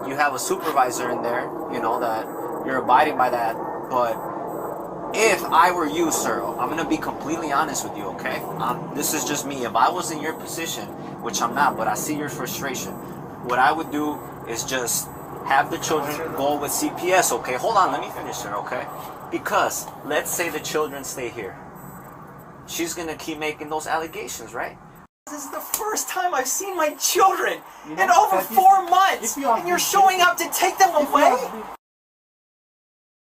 you have a supervisor in there, you know, that you're abiding by that. But if I were you, sir, I'm gonna be completely honest with you, okay? This is just me. If I was in your position, which I'm not, but I see your frustration, what I would do is just have the children go with CPS, okay? Hold on, let me finish, sir, okay? Because let's say the children stay here. She's gonna keep making those allegations, right? This is the first time I've seen my children in over 4 months, and you're showing up to take them away?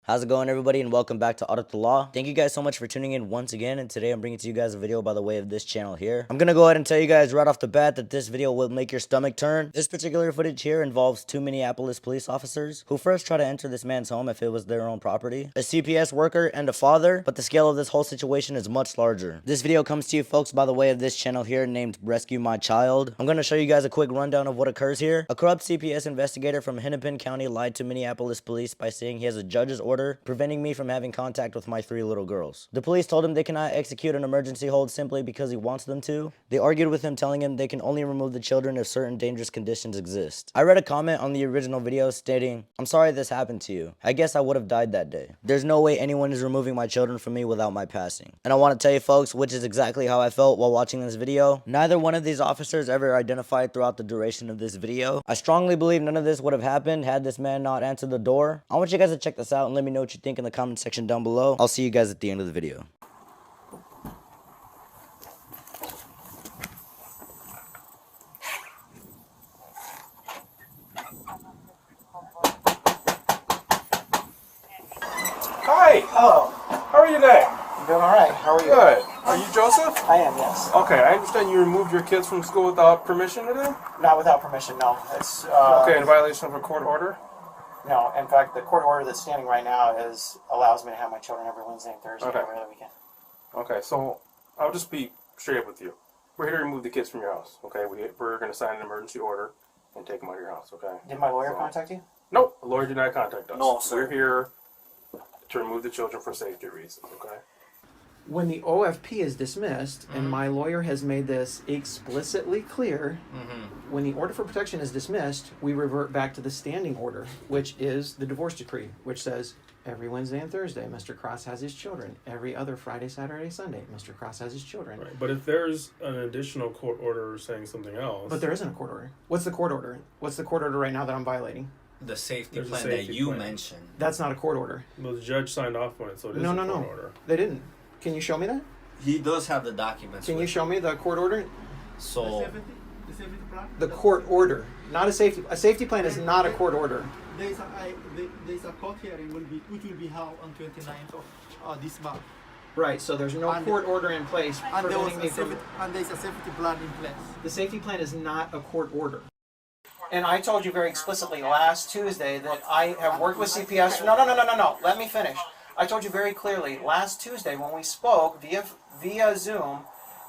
How's it going, everybody, and welcome back to Audit the Law. Thank you guys so much for tuning in once again, and today I'm bringing to you guys a video by the way of this channel here. I'm gonna go ahead and tell you guys right off the bat that this video will make your stomach turn. This particular footage here involves two Minneapolis police officers who first try to enter this man's home if it was their own property, a CPS worker, and a father, but the scale of this whole situation is much larger. This video comes to you folks by the way of this channel here named Rescue My Child. I'm gonna show you guys a quick rundown of what occurs here. A corrupt CPS investigator from Hennepin County lied to Minneapolis police by saying he has a judge's order preventing me from having contact with my 3 little girls. The police told him they cannot execute an emergency hold simply because he wants them to. They argued with him, telling him they can only remove the children if certain dangerous conditions exist. I read a comment on the original video stating, "I'm sorry this happened to you. I guess I would have died that day. There's no way anyone is removing my children from me without my passing." And I want to tell you folks, which is exactly how I felt while watching this video. Neither one of these officers ever identified throughout the duration of this video. I strongly believe none of this would have happened had this man not answered the door. I want you guys to check this out and let me know what you think in the comment section down below. I'll see you guys at the end of the video. Hi. Hello. How are you today? I'm doing all right. How are you? Good. Are you Joseph? I am, yes. Okay, I understand you removed your kids from school without permission today? Not without permission, no. It's Okay, in violation of a court order? No, in fact, the court order that's standing right now allows me to have my children every Wednesday and Thursday Okay. every other weekend. Okay, so I'll just be straight up with you. We're here to remove the kids from your house, okay? We're going to sign an emergency order and take them out of your house, okay? Did my lawyer So- contact you? Nope, the lawyer did not contact us. No, sir. We're here to remove the children for safety reasons, okay? When the OFP is dismissed, and my lawyer has made this explicitly clear, when the order for protection is dismissed, we revert back to the standing order, which is the divorce decree, which says every Wednesday and Thursday, Mr. Cross has his children. Every other Friday, Saturday, Sunday, Mr. Cross has his children. Right, but if there's an additional court order saying something else, But there isn't a court order. What's the court order? What's the court order right now that I'm violating? The safety There's a plan safety that you plan. mentioned. That's not a court order. well, the judge signed off on it, so it is No, a no, court no. order. They didn't. Can you show me that? He does have the documents. Can you with show me the court order? him. So, The court order, not a safety. A safety plan is not a court order. There's a court hearing which will be held on 29th of this month. Right. So there's no And- court order in place And there was preventing me from. there's a safety plan in place. The safety plan is not a court order. And I told you very explicitly last Tuesday that I have worked with CPS. No. Let me finish. I told you very clearly last Tuesday when we spoke via Zoom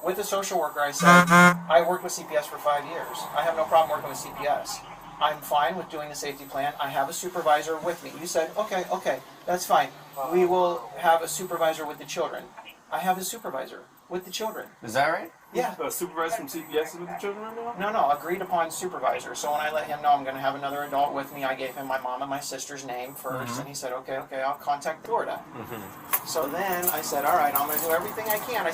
with the social worker. I said I worked with CPS for 5 years. I have no problem working with CPS. I'm fine with doing the safety plan. I have a supervisor with me. You said, okay, that's fine. We will have a supervisor with the children. I have a supervisor with the children. is that right? Yeah. The supervisor from CPS is with the children right now? No, agreed upon supervisor. So when I let him know I'm going to have another adult with me, I gave him my mom and my sister's name 1st, and he said, okay, I'll contact Florida. So then I said, all right, I'm going to do everything I can. I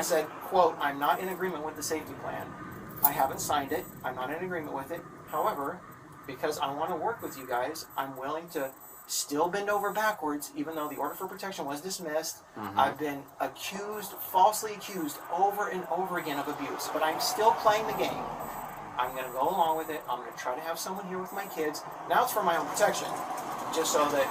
said, quote, I'm not in agreement with the safety plan. I haven't signed it. I'm not in agreement with it. However, because I want to work with you guys, I'm willing to still bend over backwards, even though the order for protection was dismissed. I've been falsely accused over and over again of abuse, but I'm still playing the game. I'm going to go along with it. I'm going to try to have someone here with my kids. Now it's for my own protection, just so that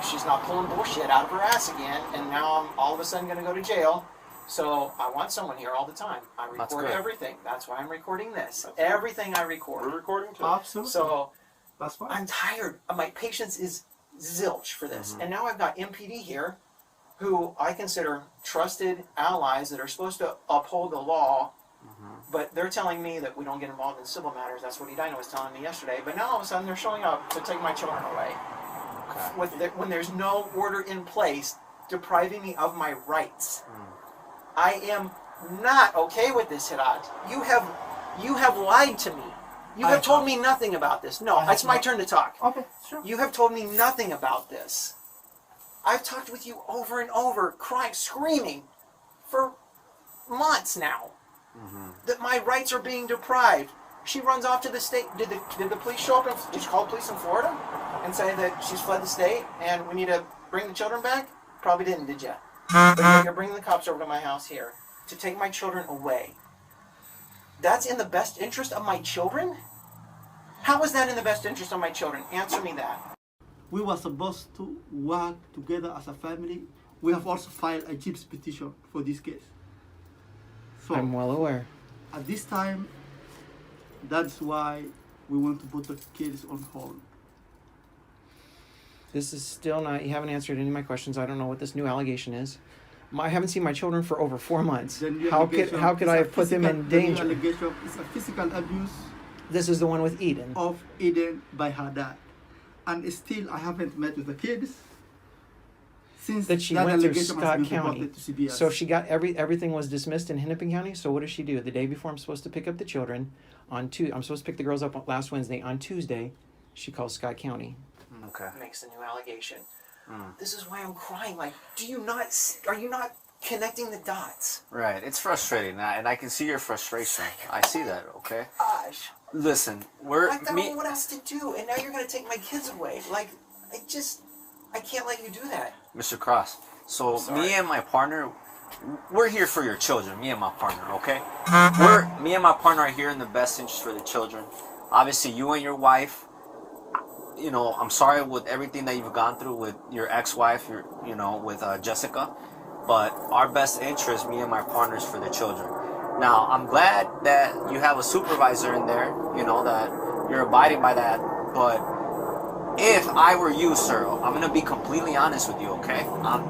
she's not pulling bullshit out of her ass again, and now I'm all of a sudden going to go to jail. So I want someone here all the time. I That's record good. everything. That's why I'm recording this. Everything I record. We're recording too? Absolutely. So That's fine. I'm tired. My patience is zilch for this. And now I've got MPD here, who I consider trusted allies that are supposed to uphold the law, but they're telling me that we don't get involved in civil matters. That's what Edina was telling me yesterday. But now all of a sudden they're showing up to take my children away. When there's no order in place depriving me of my rights. I am not okay with this, Hirat. You have lied to me. You have told me nothing about this. No, it's my turn to talk. Okay, sure. You have told me nothing about this. I've talked with you over and over, crying, screaming, for months now, that my rights are being deprived. She runs off to the state. Did the police show up? Did you call the police in Florida and say that she's fled the state and we need to bring the children back? Probably didn't, did you? But you're bringing the cops over to my house here to take my children away. That's in the best interest of my children? How is that in the best interest of my children? Answer me that. We were supposed to work together as a family. We have also filed a JIPS petition for this case. So I'm well aware. at this time, that's why we want to put the kids on hold. This is still not, you haven't answered any of my questions. I don't know what this new allegation is. I haven't seen my children for over 4 months. The new How could allegation I is a have put them in the new danger? allegation is a physical abuse This is the one with Eden. of Eden by her dad. And still, I haven't met with the kids since That she went through allegation has Scott been County. reported to CBS. So she got everything was dismissed in Hennepin County. So what does she do? The day before I'm supposed to pick up the children, I'm supposed to pick the girls up last Wednesday. On Tuesday, she calls Scott County. Okay. Makes a new allegation. This is why I'm crying. Like, are you not connecting the dots? Right. It's frustrating, and I can see your frustration. I see that. Okay. Gosh. Listen, I don't know what else to do, and now you're going to take my kids away. Like, I can't let you do that. Mr. Cross. So me and my partner, we're here for your children. Me and my partner, okay? Me and my partner are here in the best interest for the children. Obviously, you and your wife. You know, I'm sorry with everything that you've gone through with your ex-wife. With Jessica. But our best interest, me and my partner, is for the children. Now, I'm glad that you have a supervisor in there. You know that you're abiding by that. But if I were you, sir, I'm gonna be completely honest with you, okay?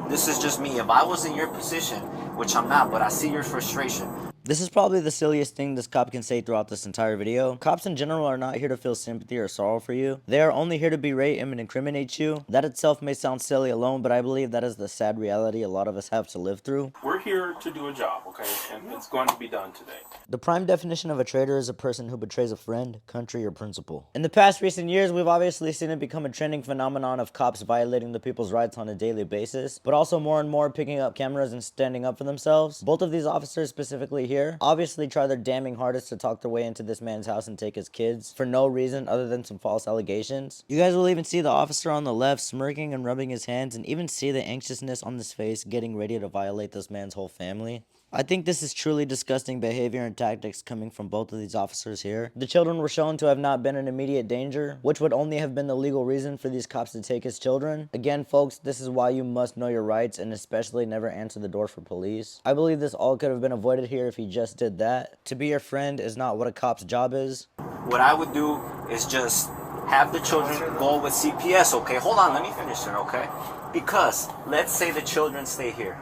This is just me. If I was in your position, which I'm not, but I see your frustration. This is probably the silliest thing this cop can say throughout this entire video. Cops in general are not here to feel sympathy or sorrow for you. They are only here to berate and incriminate you. That itself may sound silly alone, but I believe that is the sad reality a lot of us have to live through. We're here to do a job, okay? And it's going to be done today. The prime definition of a traitor is a person who betrays a friend, country, or principle. In the past recent years, we've obviously seen it become a trending phenomenon of cops violating the people's rights on a daily basis, but also more and more picking up cameras and standing up for themselves. Both of these officers specifically here obviously try their damning hardest to talk their way into this man's house and take his kids for no reason other than some false allegations. You guys will even see the officer on the left smirking and rubbing his hands, and even see the anxiousness on his face getting ready to violate this man's whole family. I think this is truly disgusting behavior and tactics coming from both of these officers here. The children were shown to have not been in immediate danger, which would only have been the legal reason for these cops to take his children. Again, folks, this is why you must know your rights and especially never answer the door for police. I believe this all could have been avoided here if he just did that. To be your friend is not what a cop's job is. What I would do is just have the children go with CPS, okay? Hold on, let me finish here, okay? Because let's say the children stay here.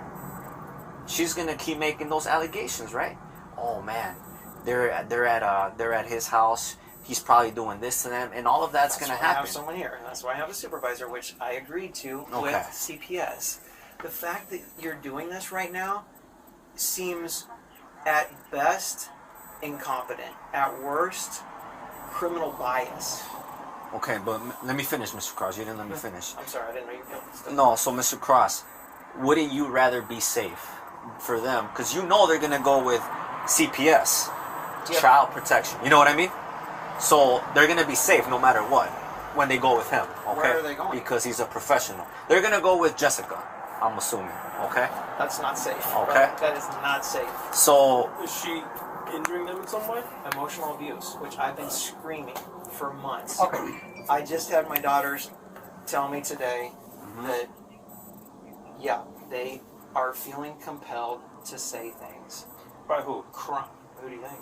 She's gonna keep making those allegations, right? Oh man, they're at his house. He's probably doing this to them, and all of that's gonna I happen. have someone here, and that's why I have a supervisor, which I agreed to Okay. with CPS. The fact that you're doing this right now seems, at best, incompetent. At worst, criminal bias. Okay, but let me finish, Mr. Cross. You didn't let me finish. I'm sorry, I didn't know you were feeling stuff. No, so Mr. Cross, wouldn't you rather be safe for them? Because you know they're gonna go with CPS, child protection. You know what I mean? So they're gonna be safe no matter what when they go with him. Okay? Where are they going? Because he's a professional. They're gonna go with Jessica, I'm assuming. Okay? That's not safe. Okay. That is not safe. So Is she injuring them in some way? Emotional abuse, which I've been screaming for months. Okay. I just had my daughters tell me today that, yeah, they are feeling compelled to say things. By who? Who do you think?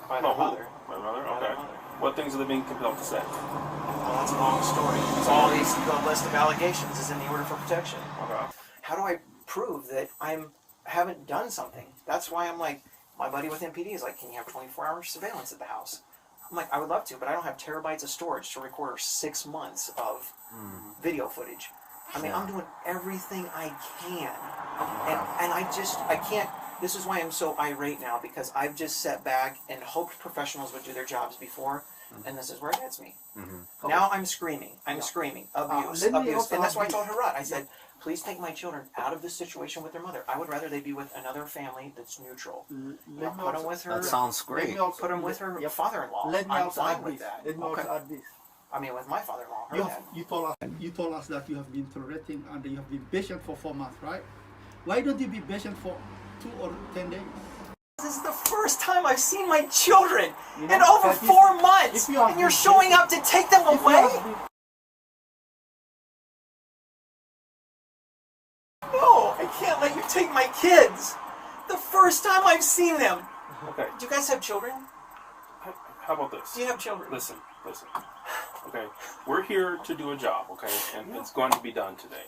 By No, their who? mother. My mother? By their Okay. mother. What things are they being compelled to say? Well, that's a long story. The list of allegations is in the order for protection. Okay. How do I prove that haven't done something? That's why I'm like, my buddy with MPD is like, can you have 24-hour surveillance at the house? I'm like, I would love to, but I don't have terabytes of storage to record 6 months of video footage. I mean, I'm doing everything I can, and I can't This is why I'm so irate now, because I've just sat back and hoped professionals would do their jobs before, and this is where it gets me. Now I'm screaming. I'm screaming. Abuse. Let me Abuse. also And that's why I ask told Harat. I said, please take my children out of this situation with their mother. I would rather they be with another family that's neutral. Put them with her. That sounds great. Put them with her father-in-law. Let me I'm also fine add with this. that. Let me also add this. I mean, with my father-in-law, her You, dad. you told us that you have been tolerating and you have been patient for 4 months, right? Why don't you be patient for 2 or 10 days? This is the first time I've seen my children You know, in over that is- 4 months, if you have and you're been showing up to take them If you away? have been- No, I can't let you take my kids. The first time I've seen them. Okay. Do you guys have children? How about this? Do you have children? Listen. Okay, we're here to do a job, okay, and it's going to be done today.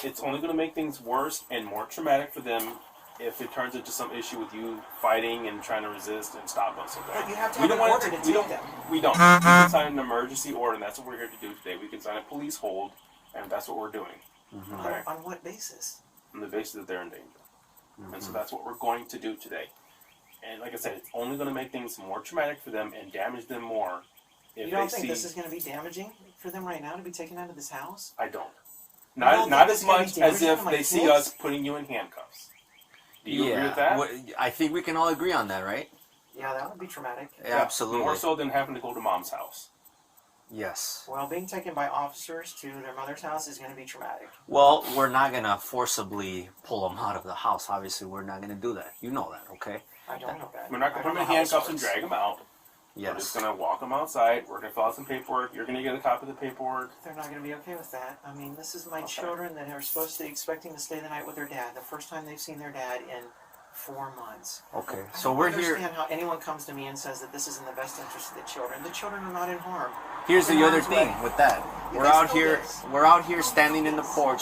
It's only going to make things worse and more traumatic for them if it turns into some issue with you fighting and trying to resist and stop us, okay? But you have to We have don't an want order to we take don't, them. we don't. We can sign an emergency order, and that's what we're here to do today. We can sign a police hold, and that's what we're doing. Okay? On what basis? On the basis that they're in danger. And so that's what we're going to do today. And like I said, it's only going to make things more traumatic for them and damage them more if You don't they think see. this is going to be damaging for them right now to be taken out of this house? I don't. don't Not think as it's gonna be much as damaging if to my they see kids? us putting you in handcuffs. Do you agree with that? I think we can all agree on that, right? Yeah, that would be traumatic. Yeah, Absolutely. More so than having to go to mom's house. Yes. Well, being taken by officers to their mother's house is going to be traumatic. Well, we're not gonna forcibly pull them out of the house. Obviously, we're not gonna do that. You know that, okay? I don't know that. We're not I going to don't put them know in how this handcuffs and works. drag them out. We're just Yes. going to walk them outside. We're going to fill out some paperwork. You're going to get a copy of the paperwork. They're not going to be okay with that. I mean, this is my children that are supposed to be expecting to stay the night with their dad. The first time they've seen their dad in 4 months. Okay. I So don't we're here. understand how anyone comes to me and says that this is in the best interest of the children. The children are not in harm. Here's the They're other not thing like- with that. You We're guys out know here. this. We're out here standing in the porch,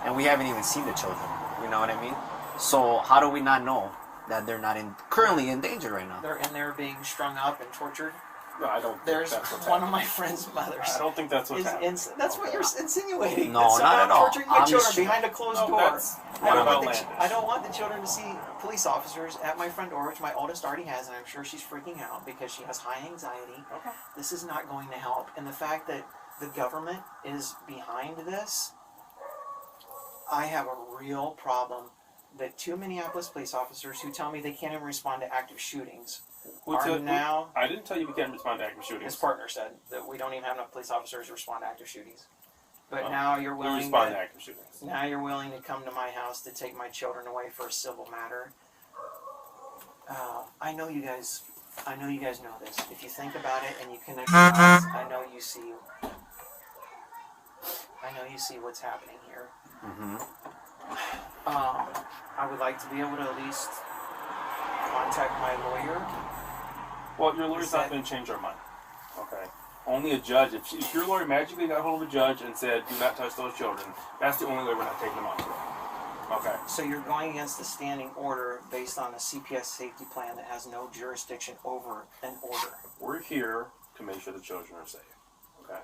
and we haven't even seen the children. You know what I mean? So how do we not know that they're not currently in danger right now? They're in there being strung up and tortured. No, I don't think There's that's what's one of happening. my friend's mothers. I don't think that's what's happening. That's what you're insinuating. No, that not somehow at all. Torturing my I'm children just- behind a closed No, door. that's I don't, want outlandish. I don't want the children to see police officers at my front door, which my oldest already has, and I'm sure she's freaking out because she has high anxiety. Okay. This is not going to help. And the fact that the government is behind this, I have a real problem that 2 Minneapolis police officers who tell me they can't even respond to active shootings I didn't tell you we can't respond to active shootings. his partner said that we don't even have enough police officers to respond to active shootings. But Well, now you're We willing respond to to, active shootings. now you're willing to come to my house to take my children away for a civil matter. I know you guys know this. If you think about it and you connect the dots, I know you see what's happening here. I would like to be able to at least contact my lawyer. Well, your lawyer's Is not that- going to change our mind. Okay. Only a judge. If your lawyer magically got hold of a judge and said, "Do not touch those children," that's the only way we're not taking them out today. Okay. So you're going against the standing order based on a CPS safety plan that has no jurisdiction over an order. We're here to make sure the children are safe. Okay.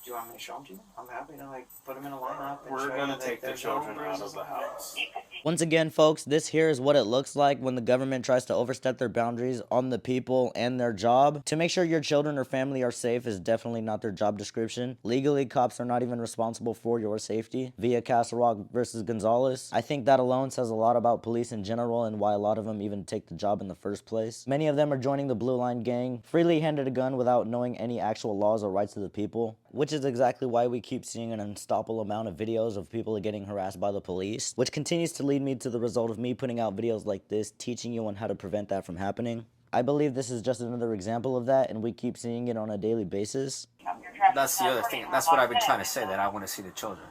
Do you want me to show them to you? I'm happy to put them in a lineup. And We're show going you to that take the there's no children out bruises of the on house. Once again, folks, this here is what it looks like when the government tries to overstep their boundaries on the people and their job. To make sure your children or family are safe is definitely not their job description. Legally, cops are not even responsible for your safety. Via Castle Rock versus Gonzalez, I think that alone says a lot about police in general and why a lot of them even take the job in the first place. Many of them are joining the Blue Line Gang, freely handed a gun without knowing any actual laws or rights of the people, which is exactly why we keep seeing an unstoppable amount of videos of people getting harassed by the police, which continues to lead me to the result of me putting out videos like this, teaching you on how to prevent that from happening. I believe this is just another example of that, and we keep seeing it on a daily basis. That's the other thing. That's what I've been trying to say, that I want to see the children.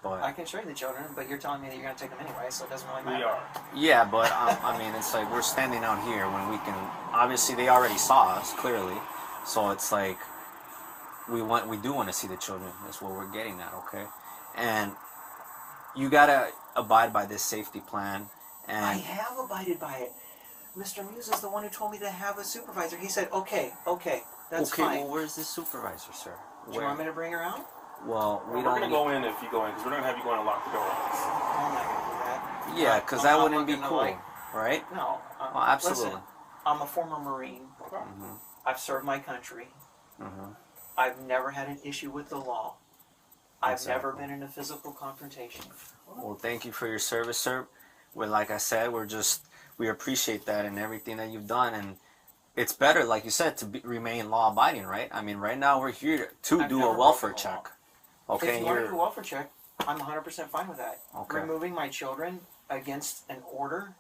I But can show you the children, but you're telling me that you're going to take them anyway, so it doesn't really matter. We are. yeah, but I mean, it's like we're standing out here when we can. Obviously, they already saw us clearly, so it's like we do want to see the children. That's what we're getting at, okay? And you gotta abide by this safety plan. I And have abided by it. Mr. Muse is the one who told me to have a supervisor. He said, okay, that's okay, fine. well, where's the supervisor, sir? Do you want me to bring her out? Well, we We're don't. going to go in if you go in, because we're going to have you go in and lock the door on us. I'm not going to do that. Yeah, because that I'm wouldn't be looking to, cool. right? No. Oh, absolutely. Listen, I'm a former Marine. I've served my country. I've never had an issue with the law. I've never been in a physical confrontation. Well, thank you for your service, sir. Well, like I said, we appreciate that and everything that you've done, and it's better, like you said, to remain law-abiding, right? I mean, right now we're here to I've do never a welfare broken the law. check. Okay, If you want to do a welfare check, I'm 100% fine with that. Okay. Removing my children against an order,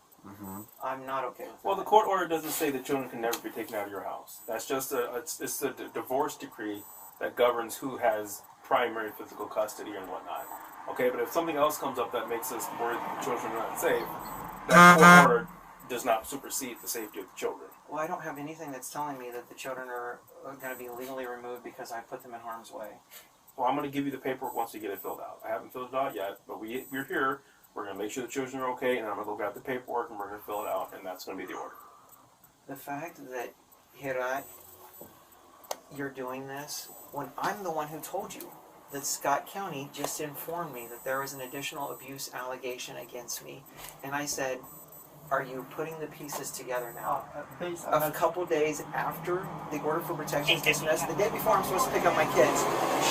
I'm not okay with Well, that. the court order doesn't say that children can never be taken out of your house. That's just it's the divorce decree that governs who has primary physical custody and whatnot. Okay, but if something else comes up that makes us worried that the children are not safe, that court order does not supersede the safety of the children. Well, I don't have anything that's telling me that the children are going to be legally removed because I put them in harm's way. Well, I'm going to give you the paperwork once you get it filled out. I haven't filled it out yet, but we're here. We're going to make sure the children are okay, and I'm going to go grab the paperwork, and we're going to fill it out, and that's going to be the order. The fact that, Hirat, you're doing this, when I'm the one who told you that Scott County just informed me that there was an additional abuse allegation against me, and I said, are you putting the pieces together now? A couple days after the order for protection is dismissed, the day before I'm supposed to pick up my kids,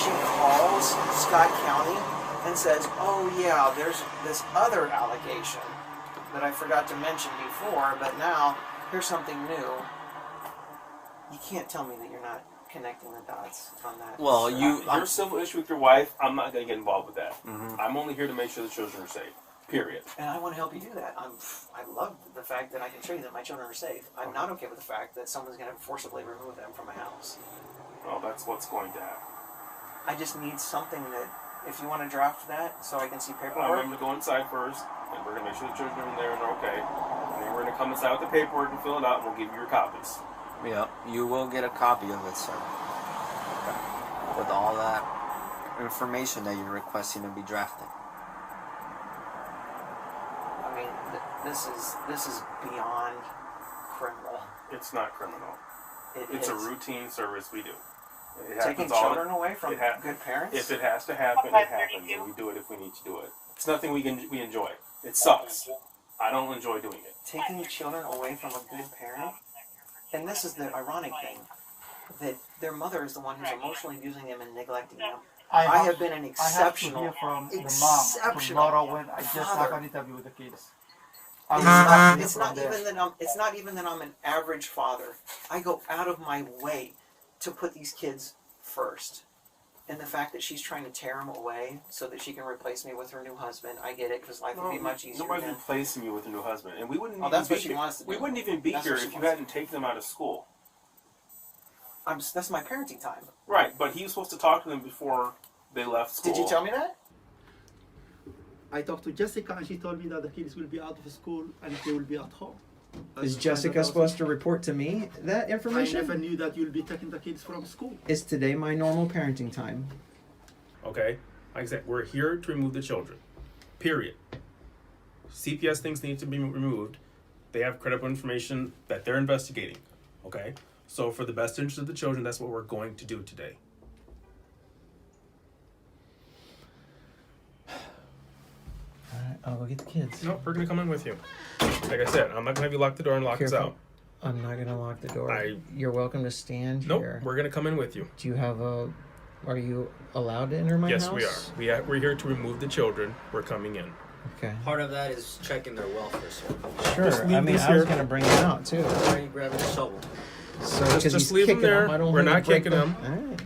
she calls Scott County and says, oh yeah, there's this other allegation that I forgot to mention before, but now here's something new. You can't tell me that you're not connecting the dots on that. Well, Your civil issue with your wife, I'm not going to get involved with that. I'm only here to make sure the children are safe. Period. And I want to help you do that. I love the fact that I can show you that my children are safe. I'm not okay with the fact that someone's going to forcibly remove them from a house. Well, that's what's going to happen. I just need something that, if you want to draft that so I can see I'm paperwork. going to go inside first, and we're going to make sure the children are in there and they're okay. And then we're going to come inside with the paperwork and fill it out, and we'll give you your copies. yeah, you will get a copy of it, sir. With all that information that you're requesting to be drafted. I mean, this is beyond criminal. It's not criminal. It's It's a routine service we do. It taking happens all children away from good parents. If it has to happen, it happens, and we do it if we need to do it. It's nothing we enjoy. It sucks. I don't enjoy doing it. Taking children away from a good parent, and this is the ironic thing, that their mother is the one who's emotionally abusing them and neglecting them. I have been an exceptional, I have to hear from the mom exceptional tomorrow when I just have father. an interview with the kids. It's not even that I'm an average father. I go out of my way to put these kids first. And the fact that she's trying to tear them away so that she can replace me with her new husband, I get it, because life would be much easier Nobody's then. replacing you with a new husband, and we wouldn't. Oh, even that's be what she here. wants to do. We wouldn't even be That's here what she if you wants to hadn't taken them out of school. That's my parenting time. Right, but he was supposed to talk to them before they left school. Did you tell me that? I talked to Jessica and she told me that the kids will be out of school and they will be at home. Is Jessica supposed to report to me that I information? never knew that you'll be taking the kids from school. Is today my normal parenting time? Okay? Like I said, we're here to remove the children. Period. CPS things need to be removed. They have credible information that they're investigating. Okay? So for the best interest of the children, that's what we're going to do today. Alright, I'll go get the kids. Nope, we're gonna come in with you. Like I said, I'm not gonna have you lock the door and lock us Careful. out. I'm not gonna lock the door. I- You're welcome to stand Nope, here. we're gonna come in with you. Do you have a? Are you allowed to enter my Yes, house? we are. We're here to remove the children. We're coming in. Okay. Part of that is checking their welfare, sir. Sure. Just leave I mean, these I was here. gonna bring them out too. Why are you grabbing a shovel? So Just because he's leave them kicking there. I don't We're want to not break kicking them. All right.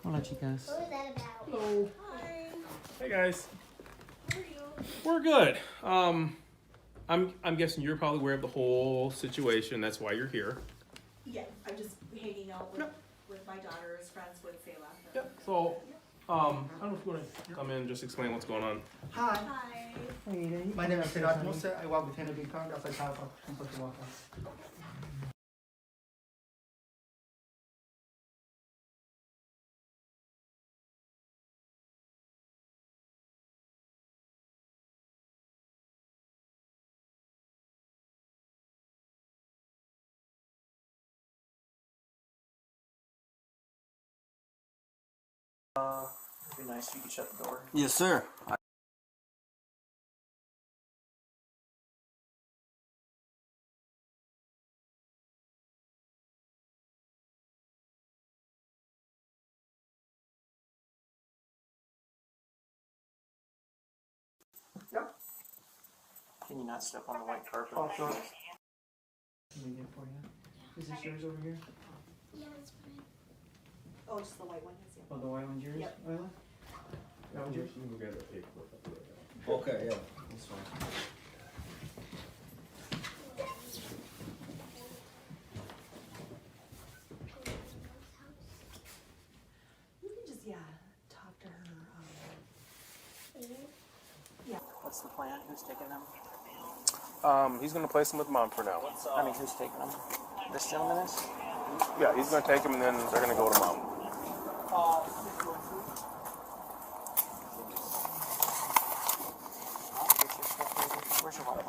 Hola, chicas. What was that about? Hi. Hey guys. How are you? We're good. I'm guessing you're probably aware of the whole situation. That's why you're here. Yeah, I'm just hanging out with my daughters, friends with Fela. Yep. So, I don't know if you want to come in and just explain what's going on. Hi, Hi. my name is Sirat Mose. I work with Hennepin County as a child protective worker. It'd be nice if you could shut the door. Yes, sir. Can you not step on the white carpet? Oh, sure. Let me get for you. Is this yours over here? Yeah, that's fine. Oh, just the white one, yes, yeah. Oh, the white one's yours, Yep. Isla? That one's yours? Okay, yeah, that's fine. You can just, yeah, talk to her, What's the plan? Who's taking them? He's gonna place him with mom for now. I mean, who's taking them? This gentleman is? Yeah, he's gonna take him and then they're gonna go to mom. Where's your wallet?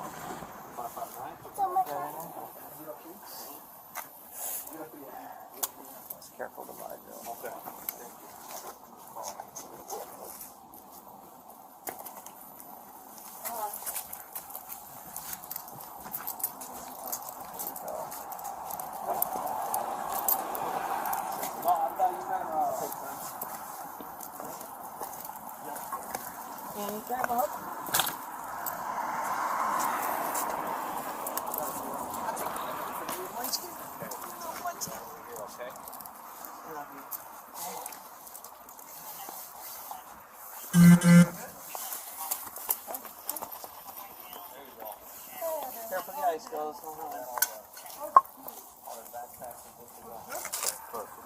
Just careful to ride, though. Okay. Careful, the ice goes.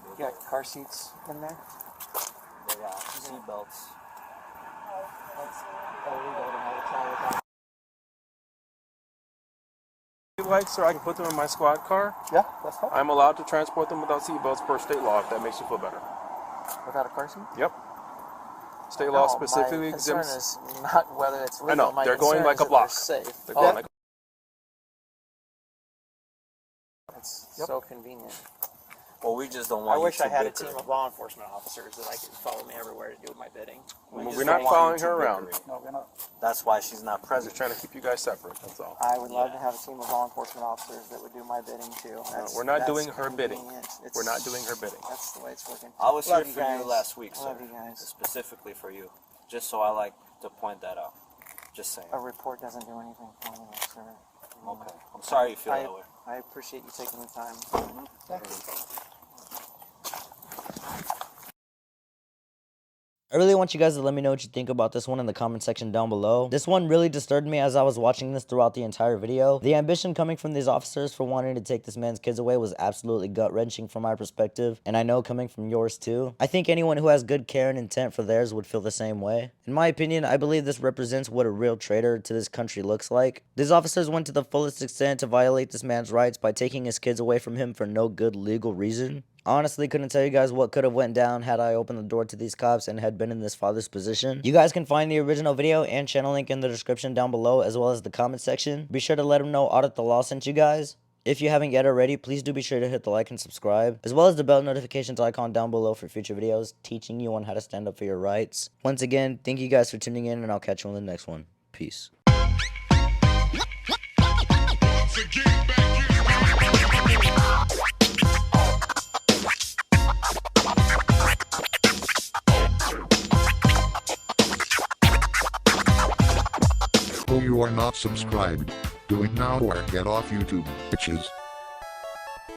You got car seats in there? Yeah, seat belts. Like, sir, I can put them in my squad car. Yeah, that's fine. I'm allowed to transport them without seatbelts per state law, if that makes you feel better. Without a car seat? Yep. State law No, specifically my concern exempts. is not whether it's legal. I know, My they're going concern like is a that block. they're safe. They're going like It's so convenient. Well, we just don't I want you wish to I had a bicker. team of law enforcement officers that I could follow me everywhere to do my bidding. We just We're don't not want- following her around. No, we're not. That's why she's not Just present. trying to keep you guys separate. That's all. I would love to have a team of law enforcement officers that would do my bidding too. We're not that's doing her bidding. convenient. It's- We're not doing her bidding. That's the way it's working. I was Love here you for you guys. last week, I love sir. you guys. Specifically for you. Just so I like to point that out. Just saying. A report doesn't do anything for me, sir. Okay. I'm sorry you feel that way. I appreciate you taking the time. I really want you guys to let me know what you think about this one in the comment section down below. This one really disturbed me as I was watching this throughout the entire video. The ambition coming from these officers for wanting to take this man's kids away was absolutely gut-wrenching from my perspective, and I know coming from yours too. I think anyone who has good care and intent for theirs would feel the same way. In my opinion, I believe this represents what a real traitor to this country looks like. These officers went to the fullest extent to violate this man's rights by taking his kids away from him for no good legal reason. Honestly, couldn't tell you guys what could have went down had I opened the door to these cops and had been in this father's position. You guys can find the original video and channel link in the description down below, as well as the comment section. Be sure to let them know Audit the Law sent you guys. If you haven't yet already, please do be sure to hit the like and subscribe, as well as the bell notifications icon down below for future videos teaching you on how to stand up for your rights. Once again, thank you guys for tuning in, and I'll catch you on the next one. Peace. Oh, you are not subscribed. Do it now or get off YouTube, bitches.